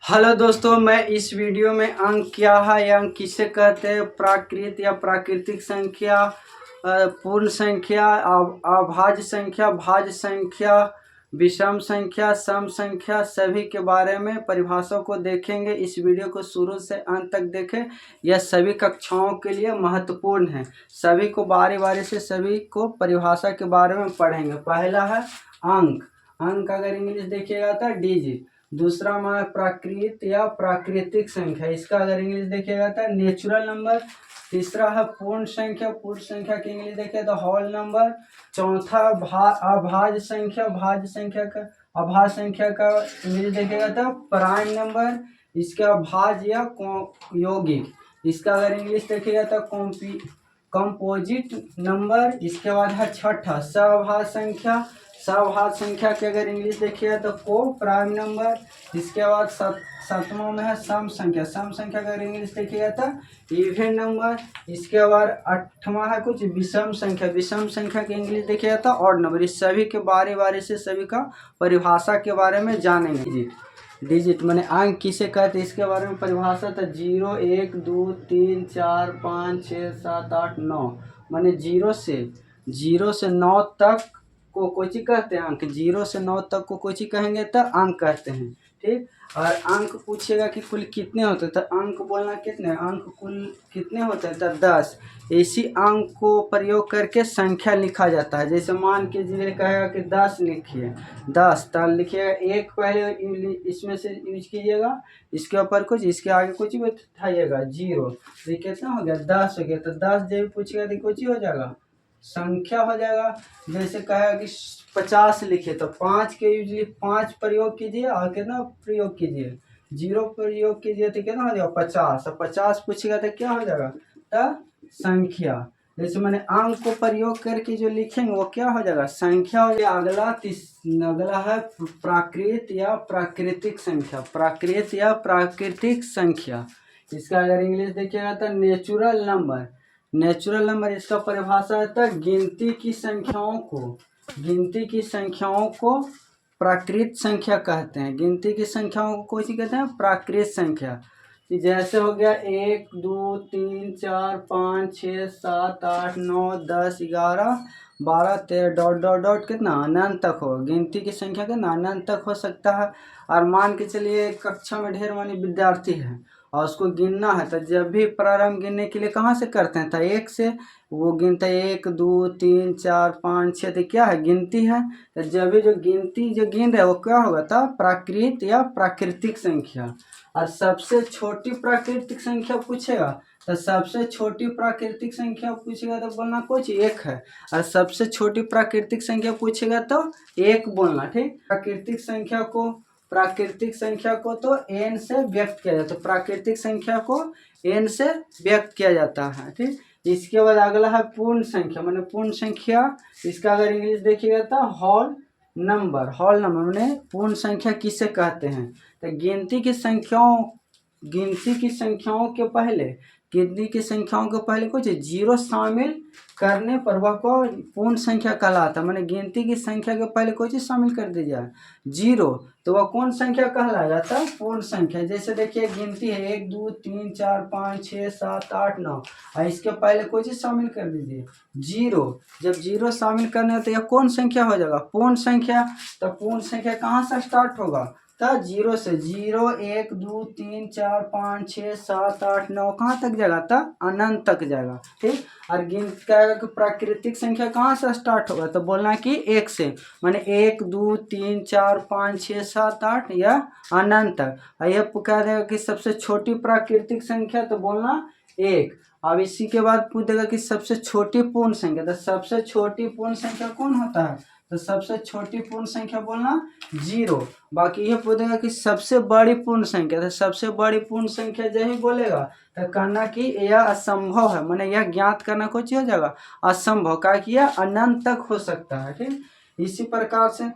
Hello दोस्तों, मैं इस वीडियो में अंक क्या है या अंक किसे कहते हैं, प्राकृत या प्राकृतिक संख्या, पूर्ण संख्या, अभाज्य संख्या, भाज्य संख्या, विषम संख्या, सम संख्या, सभी के बारे में परिभाषाओं को देखेंगे। इस वीडियो को शुरू से अंत तक देखें। यह सभी कक्षाओं के लिए महत्वपूर्ण है। सभी को बारी बारी से सभी को परिभाषा के बारे में पढ़ेंगे। पहला है अंक। अंक अगर इंग्लिश देखिएगा तो डिजिट। दूसरा हमारा प्राकृत या प्राकृतिक संख्या, इसका अगर इंग्लिश देखिएगा तो नेचुरल नंबर। तीसरा है पूर्ण संख्या। पूर्ण संख्या की इंग्लिश देखें तो होल नंबर। चौथा अभाज्य संख्या। भाज्य संख्या का अभाज्य संख्या का इंग्लिश देखिएगा तो प्राइम नंबर। इसका भाज्य या यौगिक, इसका अगर इंग्लिश देखिएगा तो कंपोजिट नंबर। इसके बाद है छठा सभाज्य संख्या। सभाज्य संख्या के अगर इंग्लिश देखिएगा तो को प्राइम नंबर। इसके बाद सातवां में है सम संख्या। सम संख्या का अगर इंग्लिश देखिएगा तो इवन नंबर। इसके बाद आठवां है कुछ विषम संख्या। विषम संख्या के इंग्लिश देखिएगा तो ऑड नंबर। इस सभी के बारी बारी से सभी का परिभाषा के बारे में जानेंगे। डिजिट माने अंक किसे कहते हैं, इसके बारे में परिभाषा तो 0 1 2 3 4 5 6 7 8 9 माने 0 से 9 तक को कोई चीज कहते हैं अंक। 0 से 9 तक को कोई चीज कहेंगे तो अंक कहते हैं। ठीक। और अंक पूछेगा कि कुल कितने होते हैं तो अंक बोलना कितने अंक कुल कितने होते हैं तो 10। इसी अंक को प्रयोग करके संख्या लिखा जाता है। जैसे मान के जी कहेगा कि 10 लिखिए, 10 तो लिखिएगा एक पहले इसमें से यूज कीजिएगा, इसके ऊपर कुछ इसके आगे कुछ बैठाइएगा 0। तो कितना हो गया 10 हो गया। तो 10 जब पूछेगा तो कुछ हो जाएगा संख्या हो जाएगा। जैसे कहेगा कि 50 लिखे तो 5 के यूजली 5 प्रयोग कीजिए और कितना प्रयोग कीजिए 0 प्रयोग कीजिए तो कितना हो जाएगा 50। और 50 पूछेगा तो क्या हो जाएगा तो संख्या। जैसे मैंने अंक को प्रयोग करके जो लिखेंगे वो क्या हो जाएगा संख्या हो जाएगा। अगला है प्राकृत या प्राकृतिक संख्या। प्राकृत या प्राकृतिक संख्या, इसका अगर इंग्लिश देखिएगा तो नेचुरल नंबर। नेचुरल नंबर इसका परिभाषा है तो गिनती की संख्याओं को प्राकृत संख्या कहते हैं। गिनती की संख्याओं को कौन सी कहते हैं प्राकृत संख्या। जैसे हो गया 1 2 3 4 5 6 7 8 9 10 11 12 13 डॉट डॉट डॉट कितना अनंत तक हो। गिनती की संख्या कितना अनंत तक हो सकता है। और मान के चलिए कक्षा में ढेर मानी विद्यार्थी है और उसको गिनना है तो जब भी प्रारंभ गिनने के लिए कहाँ से करते हैं तो 1 से वो गिनता है 1 2 3 4 5 6 तो क्या है गिनती है। तो जब भी जो गिन रहे वो क्या होगा तो प्राकृत या प्राकृतिक संख्या। और सबसे छोटी प्राकृतिक संख्या पूछेगा तो सबसे छोटी प्राकृतिक संख्या पूछेगा तो बोलना कुछ 1 है। और सबसे छोटी प्राकृतिक संख्या पूछेगा तो 1 बोलना। ठीक। प्राकृतिक संख्या को तो n से व्यक्त किया जाता है। प्राकृतिक संख्या को n से व्यक्त किया जाता है। ठीक। इसके बाद अगला है पूर्ण संख्या। माने पूर्ण संख्या, इसका अगर इंग्लिश देखिएगा तो होल नंबर। होल नंबर माने पूर्ण संख्या किसे कहते हैं तो गिनती की संख्याओं के पहले कुछ 0 शामिल करने पर वह को पूर्ण संख्या कहलाता है। माने गिनती की संख्या के पहले कोई चीज शामिल कर दी जाए 0 तो वह कौन संख्या कहलाया जाता है पूर्ण संख्या। जैसे देखिए गिनती है 1 2 3 4 5 6 7 8 9 और इसके पहले कोई चीज शामिल कर दीजिए 0। जब 0 शामिल करने हो तो यह कौन संख्या हो जाएगा पूर्ण संख्या। तो पूर्ण संख्या कहाँ से स्टार्ट होगा तो 0 से 0 1 2 3 4 5 6 7 8 9 कहाँ तक जाएगा तो अनंत तक जाएगा। ठीक। और गिनती का प्राकृतिक संख्या कहाँ से स्टार्ट होगा तो बोलना कि 1 से। माने 1 2 3 4 5 6 7 8 या अनंत तक। और यह कह देगा कि सबसे छोटी प्राकृतिक संख्या तो बोलना 1। अब इसी के बाद पूछ देगा कि सबसे छोटी पूर्ण संख्या। तो सबसे छोटी पूर्ण संख्या कौन होता है तो सबसे छोटी पूर्ण संख्या बोलना 0। बाकी यह पूछेगा कि सबसे बड़ी पूर्ण संख्या। तो सबसे बड़ी पूर्ण संख्या जब ही बोलेगा तो कहना कि यह असंभव है। माने यह ज्ञात करना कुछ हो जाएगा असंभव का कि यह अनंत तक हो सकता है। ठीक। इसी प्रकार से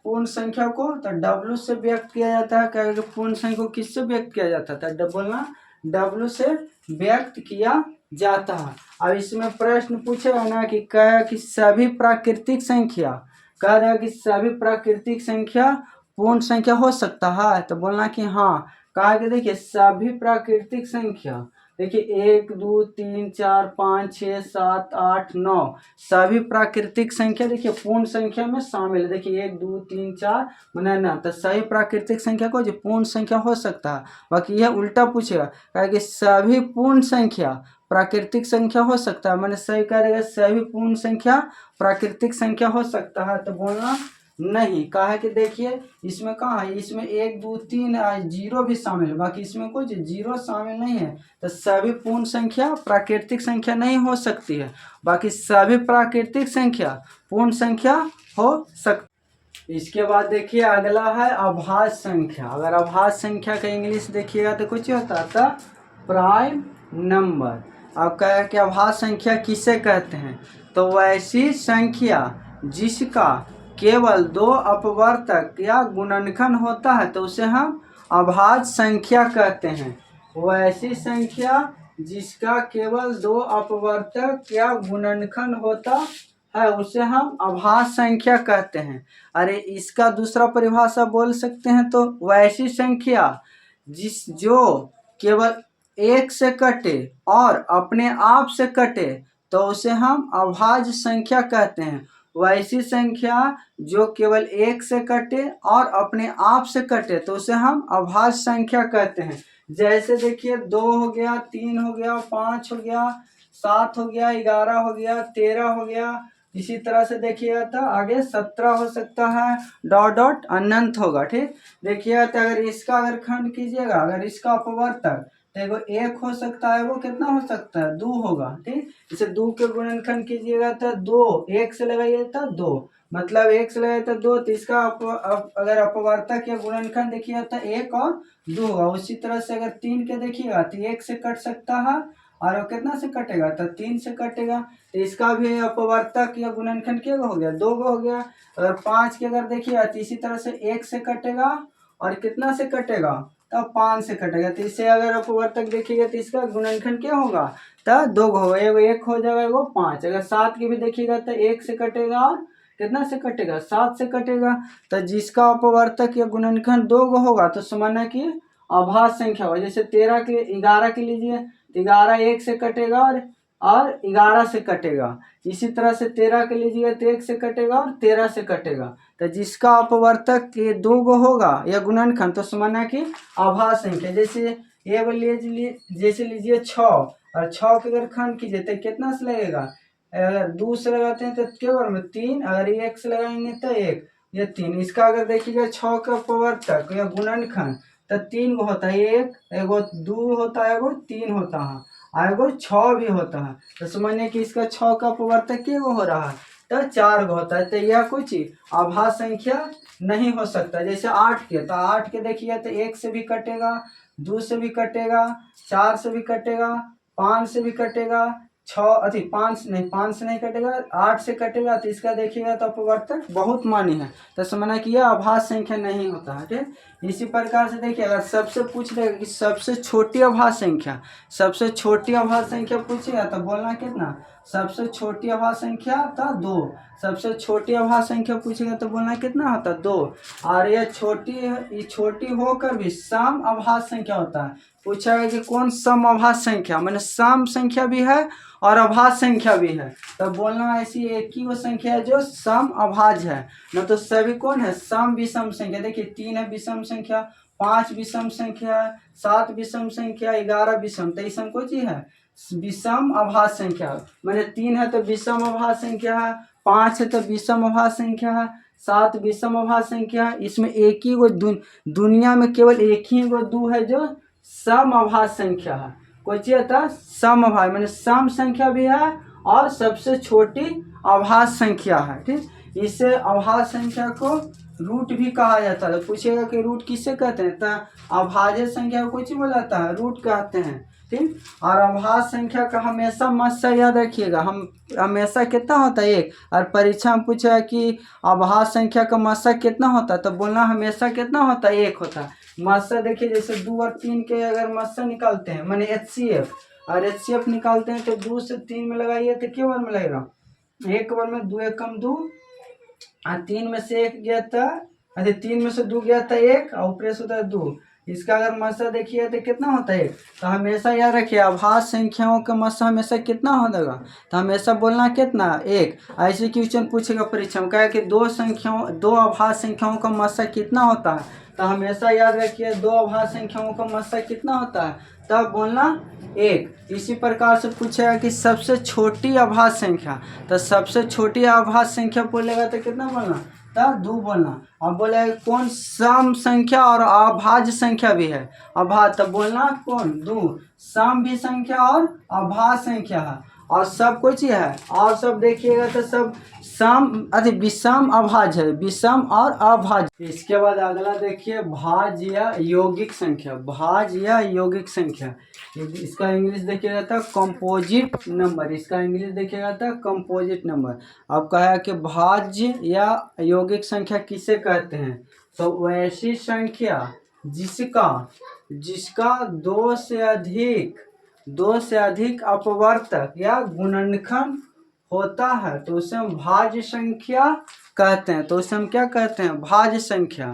पूर्ण संख्या को तो W से व्यक्त किया जाता है। क्या पूर्ण संख्या को किससे व्यक्त किया जाता है तो बोलना W से व्यक्त किया जाता है। अब इसमें प्रश्न पूछेगा ना कि कह कि सभी प्राकृतिक संख्या कह रहा है कि सभी प्राकृतिक संख्या पूर्ण संख्या हो सकता है तो बोलना कि हाँ कहा कि देखिए सभी प्राकृतिक संख्या, देखिए 1 2 3 4 5 6 7 8 9 सभी प्राकृतिक संख्या देखिए पूर्ण संख्या में शामिल है। देखिए 1 2 3 4 बनाना, तो सभी प्राकृतिक संख्या को जो पूर्ण संख्या हो सकता है। बाकी यह उल्टा पूछेगा, कहा कि सभी पूर्ण संख्या प्राकृतिक संख्या हो सकता है, मैंने सही करेगा सभी पूर्ण संख्या प्राकृतिक संख्या हो सकता है, तो बोलना नहीं। कहा है कि देखिए इसमें कहाँ है, इसमें 1 2 3 जीरो भी शामिल है, बाकी इसमें कुछ जीरो शामिल नहीं है, तो सभी पूर्ण संख्या प्राकृतिक संख्या नहीं हो सकती है। बाकी सभी प्राकृतिक संख्या पूर्ण संख्या हो सकती। इसके बाद देखिए अगला है अभाज्य संख्या। अगर अभाज्य संख्या का इंग्लिश देखिएगा तो कुछ होता था प्राइम नंबर। अब कहा कि अभाज्य संख्या किसे कहते हैं, तो वैसी संख्या जिसका केवल 2 अपवर्तक या गुणनखंड होता है तो उसे हम अभाज्य संख्या कहते हैं। वैसी संख्या जिसका केवल 2 अपवर्तक या गुणनखंड होता है उसे हम अभाज्य संख्या कहते हैं। अरे इसका दूसरा परिभाषा बोल सकते हैं, तो वैसी संख्या जो केवल 1 से कटे और अपने आप से कटे तो उसे हम अभाज्य संख्या कहते हैं। वैसी संख्या जो केवल 1 से कटे और अपने आप से कटे तो उसे हम अभाज्य संख्या कहते हैं। जैसे देखिए 2 हो गया, 3 हो गया, 5 हो गया, 7 हो गया, 11 हो गया, 13 हो गया। इसी तरह से देखिएगा तो आगे 17 हो सकता है, डॉट डॉट अनंत होगा। ठीक, देखिएगा तो अगर इसका अगर खंड कीजिएगा, अगर इसका अपवर्तक तो एगो 1 हो सकता है, वो कितना हो सकता है 2 होगा। ठीक, इसे 2 के गुणनखंड कीजिएगा तो 2, 1 से लगाइए तो 2, मतलब 1 से लगाइए तो 2, तो इसका अगर अपवर्तक या गुणनखंड देखिएगा तो 1 और 2 होगा। उसी तरह से अगर 3 के देखिएगा तो 1 से कट सकता है और वो कितना से कटेगा, तो 3 से कटेगा, तो इसका भी अपवर्तक या गुणनखंड क्या हो गया 2 हो गया। अगर 5 के अगर देखिएगा तो इसी तरह से 1 से कटेगा और कितना से कटेगा, तब 5 से कटेगा, तो इससे अगर अपवर्तक देखिएगा तो इसका गुणनखंड क्या होगा, तो 2 होगा, एगो 1 हो जाएगा, एगो 5। अगर 7 की भी देखिएगा तो 1 से कटेगा और कितना से कटेगा 7 से कटेगा, तो जिसका अपवर्तक या गुणनखंड 2 होगा तो समझना कि अभाज्य संख्या होगा। जैसे 13 के 11 के लीजिए तो 11 1 से कटेगा और 11 से कटेगा। इसी तरह से 13 के लीजिएगा तो 1 से कटेगा और 13 से कटेगा, तो जिसका अपवर्तक ये 2 होगा या गुणनखंड तो समझना कि अभाज्य संख्या। जैसे ये बोलिए, जैसे लीजिए 6 और 6 के अगर खंड कीजिए तो कितना से लगेगा, अगर 2 से लगाते हैं तो केवल में 3, अगर 1 से लगाएंगे तो 1, ये 3। इसका अगर देखिएगा 6 का अपवर्तक या गुणनखंड तो 3 होता है, एक एगो 2 होता है, एगो 3 होता है, और एगो 6 भी होता है, तो समझिए कि इसका 6 का अपवर्तक क्या हो रहा है, तो 4 होता है, तो यह कुछ अभाज्य संख्या नहीं हो सकता। जैसे 8 के, तो 8 के देखिए तो 1 से भी कटेगा, 2 से भी कटेगा, 4 से भी कटेगा, 5 से भी कटेगा, 5 से नहीं कटेगा, 8 से कटेगा, तो इसका देखिएगा तो अपवर्तक बहुत मानी है, तो समझना कि यह अभाज्य संख्या नहीं होता है। ठीक, इसी प्रकार से देखिए अगर सबसे पूछ लेगा कि सबसे छोटी अभाज्य संख्या, सबसे छोटी अभाज्य संख्या पूछेगा तो बोलना कितना, सबसे छोटी अभाज्य संख्या था 2, सबसे छोटी अभाज्य संख्या पूछेगा तो बोलना कितना होता 2। और ये छोटी होकर भी सम अभाज्य संख्या होता है। पूछा है कि कौन सम अभाज्य संख्या, मैंने सम संख्या भी है और अभाज्य संख्या भी है, तो बोलना ऐसी एक ही वो संख्या है जो सम अभाज्य है, न तो सभी कौन है सम विषम संख्या। देखिए 3 है विषम संख्या, 5 विषम संख्या है, 7 विषम संख्या, 11 विषम, तो इसम कोई चीज है विषम अभाज्य संख्या। मैंने 3 है तो विषम अभाज्य संख्या है, 5 है तो विषम अभाज्य संख्या है, 7 विषम अभाज्य संख्या है। इसमें एक ही वो दुनिया में केवल एक ही वो 2 है जो सम अभाज्य संख्या है। कोई चीज था सम अभाज्य, मैंने सम संख्या भी है और सबसे छोटी अभाज्य संख्या है। ठीक, इससे अभाज्य संख्या को रूट भी कहा जाता है। पूछेगा कि रूट किसे कहते हैं, तो अभाज्य संख्या को कुछ बोला जाता है रूट कहते हैं। ठीक, और अभाज्य संख्या का हमेशा मस्सा याद रखिएगा, हम हमेशा कितना होता है 1, और परीक्षा में पूछा कि अभाज्य संख्या का मस्सा कितना होता है तो बोलना हमेशा कितना होता है 1 होता है। मस्सा देखिए जैसे 2 और 3 के अगर मस्सा निकालते हैं मैंने HCF, और HCF निकालते हैं तो 2 से 3 में लगाइए तो क्या बार में लगेगा 1 बार में, 2 1 कम 2, और 3 में से 1 गया था, अरे 3 में से 2 गया था 1 और ऊपर से होता है 2, इसका अगर मस्सा देखिए तो कितना होता है 1। तो हमेशा याद रखिए अभाज्य संख्याओं का मस्सा हमेशा कितना होगा, तो हमेशा बोलना कितना 1। ऐसे क्वेश्चन पूछेगा परीक्षा में, कहे कि दो अभाज्य संख्याओं का मस्सा कितना होता है, तो हमेशा याद रखिए दो अभाज्य संख्याओं का मस्सा कितना होता है, तब बोलना 1। इसी प्रकार से पूछेगा कि सबसे छोटी अभाज्य संख्या, तो सबसे छोटी अभाज्य संख्या बोलेगा तो कितना बोलना, तब 2 बोलना। अब बोले कौन सम संख्या और अभाज्य संख्या भी है, अभाज्य, तब बोलना कौन 2। सम भी संख्या और अभाज्य संख्या है, और सब कुछ ही है, और सब देखिएगा तो सब विषम अभाज्य है, विषम और अभाज्य। इसके बाद अगला देखिए भाज्य या यौगिक संख्या, भाज्य या यौगिक संख्या। इसका इंग्लिश देखिएगा था कंपोजिट नंबर, इसका इंग्लिश देखिएगा था कंपोजिट नंबर। अब कहा है कि भाज्य या यौगिक संख्या किसे कहते हैं, तो वैसी संख्या जिसका दो से अधिक अपवर्तक या गुणनखंड होता है, तो उसे हम भाज्य संख्या कहते हैं। तो उसे हम क्या कहते हैं, भाज्य संख्या।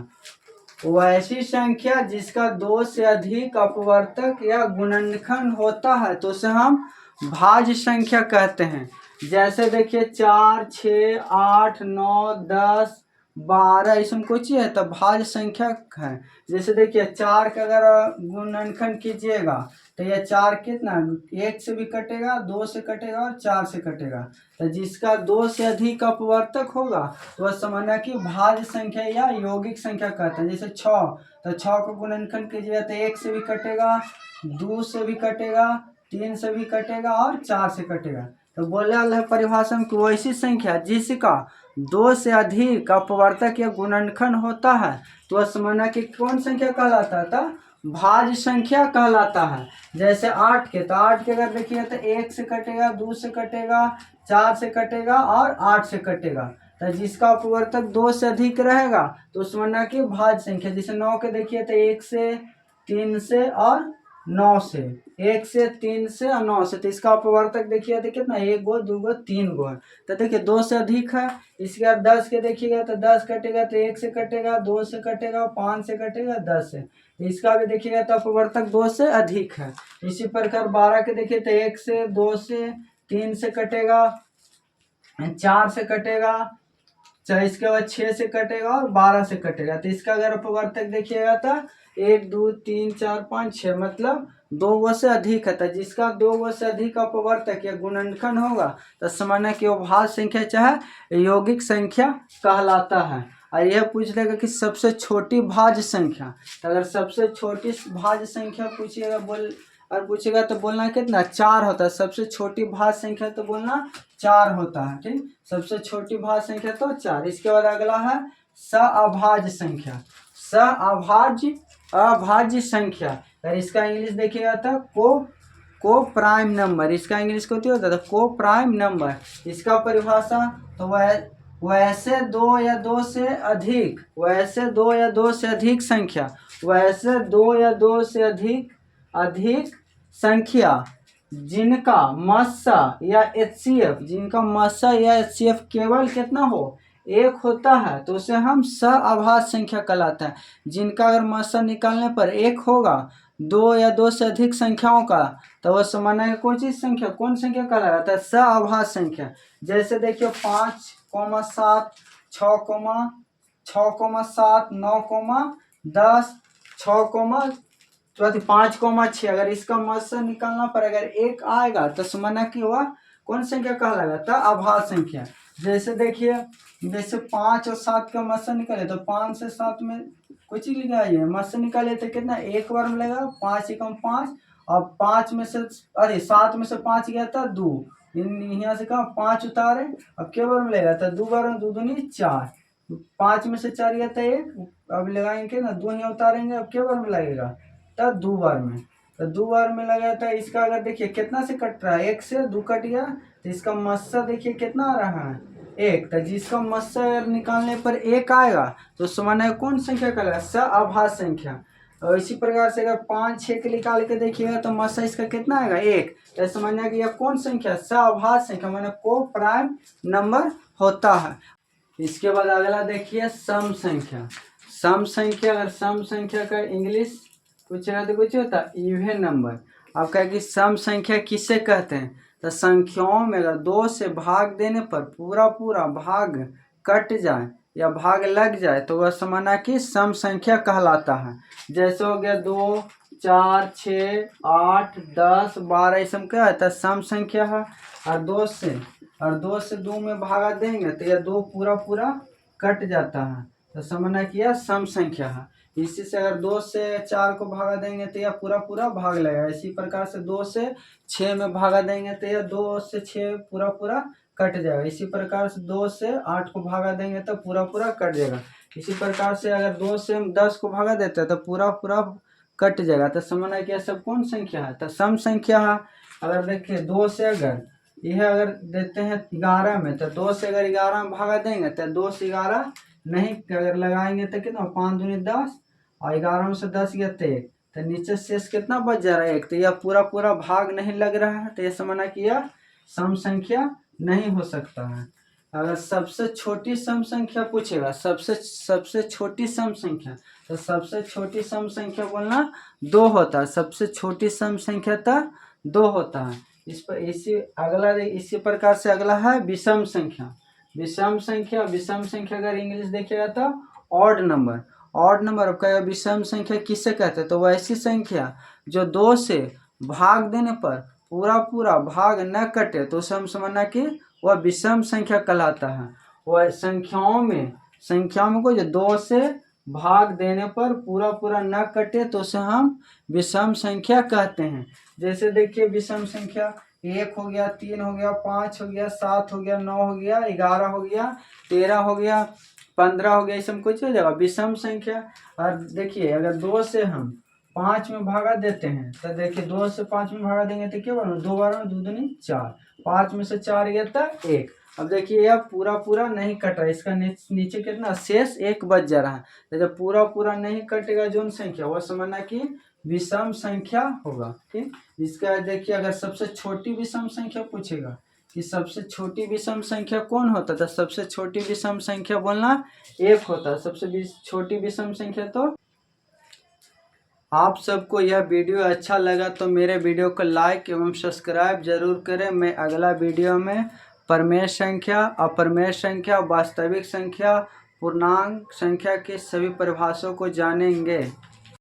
वैसी संख्या जिसका 2 से अधिक अपवर्तक या गुणनखंड होता है, तो उसे हम भाज्य संख्या कहते हैं। जैसे देखिए 4, 6, 8, 9, 10, 12 इसमें कुछ ही है, तो भाज्य संख्या है। जैसे देखिए 4 का अगर गुणनखंड कीजिएगा तो यह 4 कितना 1 से भी कटेगा, 2 से कटेगा और 4 से कटेगा। तो जिसका 2 से अधिक अपवर्तक होगा तो वह समझना कि भाज्य संख्या या यौगिक संख्या कहते हैं। जैसे 6, तो 6 का गुणनखंड कीजिएगा तो 1 से भी कटेगा, 2 से भी कटेगा, 3 से भी कटेगा और 4 से कटेगा। तो बोले वाला है परिभाषा में कि वैसी संख्या जिसका 2 से अधिक अपवर्तक या गुणनखंड होता है, तो वह समझना कि कौन संख्या कहलाता था, भाज्य संख्या कहलाता है। जैसे 8 के, तो 8 के अगर देखिए तो 1 से कटेगा, 2 से कटेगा, 4 से कटेगा और 8 से कटेगा। तो जिसका अपवर्तक 2 से अधिक रहेगा तो समझना कि भाज्य संख्या। जैसे 9 के देखिए तो 1 से, 3 से और 9 से, 1 से, 3 से और 9 से, तो इसका अपवर्तक देखिए तो कितना 1 गो, 2 गो, 3 गो है। तो देखिए 2 से अधिक है। इसके बाद 10 के देखिएगा तो 10 कटेगा तो 1 से कटेगा, 2 से कटेगा, 5 से कटेगा, 10 से। इसका भी देखिएगा तो अपवर्तक 2 से अधिक है। इसी प्रकार 12 के देखिए तो 1 से, 2 से, 3 से कटेगा, 4 से कटेगा, इसके बाद 6 से कटेगा और 12 से कटेगा। तो इसका अगर अपवर्तक देखिएगा तो 1, 2, 3, 4, 5, 6 मतलब 2 गो से अधिक है। तो जिसका 2 गो से अधिक अपवर्तक या गुणनखंड होगा तो समझना कि वो भाज्य संख्या चाहे यौगिक संख्या कहलाता है। और यह पूछ लेगा कि सबसे छोटी भाज्य संख्या, तो अगर सबसे छोटी भाज्य संख्या पूछेगा तो बोलना कितना 4 होता है। सबसे छोटी भाज्य संख्या तो बोलना 4 होता है। ठीक, सबसे छोटी भाज्य संख्या तो 4। इसके बाद अगला है सअभाज्य संख्या, अभाज्य संख्या। अगर इसका इंग्लिश देखिएगा तो को प्राइम नंबर, इसका इंग्लिश को होता था को प्राइम नंबर। इसका परिभाषा तो वैसे 2 या 2 से अधिक, वैसे 2 या 2 से अधिक संख्या, वैसे 2 या 2 से अधिक संख्या जिनका मस्सा या HCF केवल कितना हो 1 होता है, तो उसे हम सअभाज्य संख्या कहलाता है। जिनका अगर मस्सा निकालने पर 1 होगा 2 या 2 से अधिक संख्याओं का, तो वह समझना है कौन संख्या कहलाता है, सअभाज्य संख्या। जैसे देखिए 5, 7, 6, 7, 9, 10, 6, 5, 6। अगर इसका मस्सा निकालना पर अगर 1 आएगा तो समझना कि वह कौन संख्या कहलाएगा, तो अभाज्य संख्या। जैसे देखिए जैसे 5 और 7 का मस्सा निकाले तो 5 से 7 में कुछ ही लगाइए, मस्सा निकाले तो कितना 1 बार मिलेगा, 5 एकम 5, और 7 में से 5 गया था 2, यहाँ से कहा 5 उतारे, अब क्या बार मिलेगा, तो 2 बार, 2 दूनी 4, 5 में से 4 गया था 1, अब लगाएंगे ना 2 यहाँ उतारेंगे, अब क्या बार में लगेगा, तब 2 बार में, तो 2 बार में लगा था। इसका अगर देखिए कितना से कट रहा है, 1 से 2 कट गया, तो इसका मस्सा देखिए कितना आ रहा है 1। तो जिसका मस्सा अगर निकालने पर 1 आएगा तो समझना है कौन संख्या कहलाएगा, सअभाज्य संख्या। और इसी प्रकार से अगर 5, 6 के निकाल के देखिएगा तो मस्सा इसका कितना आएगा 1, तो समझना कि यह कौन संख्या, सअभाज्य संख्या, माने को प्राइम नंबर होता है। इसके बाद अगला देखिए सम संख्या। अगर सम संख्या का इंग्लिश पूछेगा तो कुछ होता इवन नंबर। अब कहे कि सम संख्या किसे कहते हैं, तो संख्याओं में अगर 2 से भाग देने पर पूरा पूरा भाग कट जाए या भाग लग जाए तो वह समझना कि सम संख्या कहलाता है। जैसे हो गया 2, 4, 6, 8, 10, 12 ये सब क्या है सम संख्या है। और 2 से 2 में भागा देंगे तो यह 2 पूरा पूरा कट जाता है, तो समझना कि यह सम संख्या है। इसी से अगर 2 से 4 को भागा देंगे तो यह पूरा पूरा भाग लगेगा। इसी प्रकार से 2 से 6 में भागा देंगे तो यह 2 से 6 पूरा पूरा कट जाएगा। इसी प्रकार से 2 से 8 को भागा देंगे तो पूरा पूरा कट जाएगा। इसी प्रकार से अगर 2 से हम 10 को भागा देते हैं तो पूरा पूरा कट जाएगा, तो समझना कि यह सब कौन संख्या है, तो सम संख्या है। अगर देखिए 2 से अगर यह अगर देते हैं 11 में, तो 2 से अगर 11 में भागा देंगे तो 2 से 11 नहीं अगर लगाएंगे तो कितना 5 दूनी 10 और 11 में से 10 गया तो 1, तो नीचे शेष कितना बच जा रहा है 1, तो यह पूरा पूरा भाग नहीं लग रहा है, तो यह समझना कि यह सम संख्या नहीं हो सकता है। अगर सबसे छोटी सम संख्या पूछेगा, सबसे छोटी सम संख्या, तो सबसे छोटी सम संख्या बोलना 2 होता है। सबसे छोटी सम संख्या तो 2 होता है। इसी प्रकार से अगला है विषम संख्या। विषम संख्या अगर इंग्लिश देखिएगा तो ऑड नंबर। अब कहेगा विषम संख्या किससे कहते हैं, तो वैसी संख्या जो 2 से भाग देने पर पूरा पूरा भाग न कटे तो उसे हम समझना कि वह विषम संख्या कहलाता है। वह संख्याओं में को जो 2 से भाग देने पर पूरा पूरा न कटे तो उसे हम विषम संख्या कहते हैं। जैसे देखिए विषम संख्या 1 हो गया, 3 हो गया, 5 हो गया, 7 हो गया, 9 हो गया, 11 हो गया, 13 हो गया, 15 हो गया, ये सब कुछ हो जाएगा विषम संख्या। और देखिए अगर 2 से हम 5 में भागा देते हैं तो देखिए 2 से 5 में भागा देंगे तो क्या बना, 2 बार में 2 दूनी 4, 5 में से 4 गया था 1। अब देखिए यह पूरा पूरा नहीं कट रहा, इसका नीचे कितना शेष 1 बच जा रहा है। तो जब पूरा पूरा नहीं कटेगा जो संख्या वह समझना कि विषम संख्या होगा। ठीक, इसका देखिए अगर सबसे छोटी विषम संख्या पूछेगा कि सबसे छोटी विषम संख्या कौन होता था, सबसे छोटी विषम संख्या बोलना 1 होता है। सबसे छोटी विषम संख्या तो आप सबको यह वीडियो अच्छा लगा तो मेरे वीडियो को लाइक एवं सब्सक्राइब जरूर करें। मैं अगला वीडियो में परमेय संख्या, अपरमेय संख्या, वास्तविक संख्या, पूर्णांक संख्या के सभी परिभाषाओं को जानेंगे।